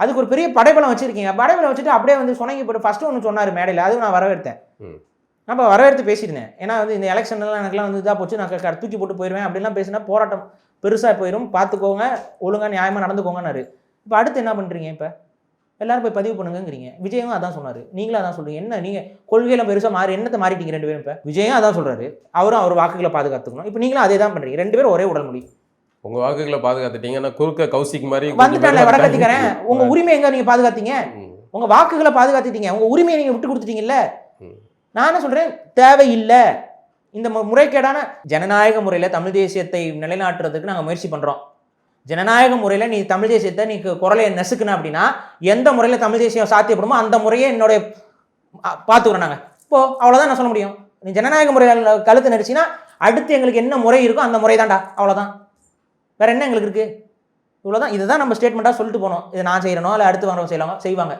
அதுக்கு ஒரு பெரிய படைபலம் வச்சிருக்கீங்க. படைபலம் வச்சுட்டு அப்படியே வந்து சொன்னீங்க போட்டு ஃபர்ஸ்ட் ஒன்று சொன்னார் மேடையில், அதுவும் நான் வரவேற்றேன். நான் இப்போ வரவேற்று பேசியிருந்தேன். ஏன்னா வந்து இந்த எலெக்ஷன்லாம் எனக்குலாம் வந்து இதாக போச்சு, நான் தூக்கி போட்டு போயிடுவேன் அப்படின்லாம் பேசினா போராட்டம் பெருசாக போயிடும், பார்த்துக்கோங்க, ஒழுங்காக நியாயமாக நடந்துக்கோங்கன்னாரு. இப்போ அடுத்து என்ன பண்ணுறீங்க? இப்போ எல்லாரும் போய் பதிவு பண்ணுங்கிறீங்க. விஜயும் அதான் சொன்னார், நீங்களும் அதான் சொல்றீங்க. என்ன நீங்கள் கொள்கையில் பெருசாக என்னத்தை மாறிட்டீங்க ரெண்டு பேரும்? இப்போ விஜயும் அதான் சொல்கிறாரு, அவரும் அவர் வாக்குகளை பாதுகாத்துக்கணும். இப்போ நீங்களும் அதே தான் பண்ணுறீங்க. ரெண்டு பேரும் ஒரே உடல் மொழி. உங்க வாக்குகளை பாதுகாத்துட்டீங்கன்னா குறுக்க கௌசிக் மாதிரி வந்துட்டாங்க வடக்கத்திக்கிறேன். உங்க உரிமை எங்க நீங்க பாதுகாத்தீங்க? உங்க வாக்குகளை பாதுகாத்திட்டீங்க, உங்க உரிமையை நீங்க விட்டு கொடுத்துட்டீங்கல்ல. நான் என்ன சொல்றேன், தேவையில்லை. இந்த முறைகேடான ஜனநாயக முறையில் தமிழ் தேசியத்தை நிலைநாட்டுறதுக்கு நாங்கள் முயற்சி பண்ணுறோம். ஜனநாயக முறையில் நீ தமிழ் தேசியத்தை நீ குரலை நெசுக்கணும் அப்படின்னா எந்த முறையில் தமிழ் தேசியம் சாத்தியப்படுமோ அந்த முறையே என்னுடைய பார்த்துக்கிறோம் நாங்கள். இப்போ அவ்வளோதான் நான் சொல்ல முடியும். நீ ஜனநாயக முறையில் கழுத்து நடிச்சின்னா அடுத்து எங்களுக்கு என்ன முறை இருக்கோ அந்த முறை தான்டா, அவ்வளோதான். வேற என்ன எங்களுக்கு இருக்குது? இவ்வளோதான். இதுதான் நம்ம ஸ்டேட்மெண்ட்டாக சொல்லிட்டு போனோம். இதை நான் செய்கிறனோ இல்லை அடுத்து வரவங்க செய்வாங்க.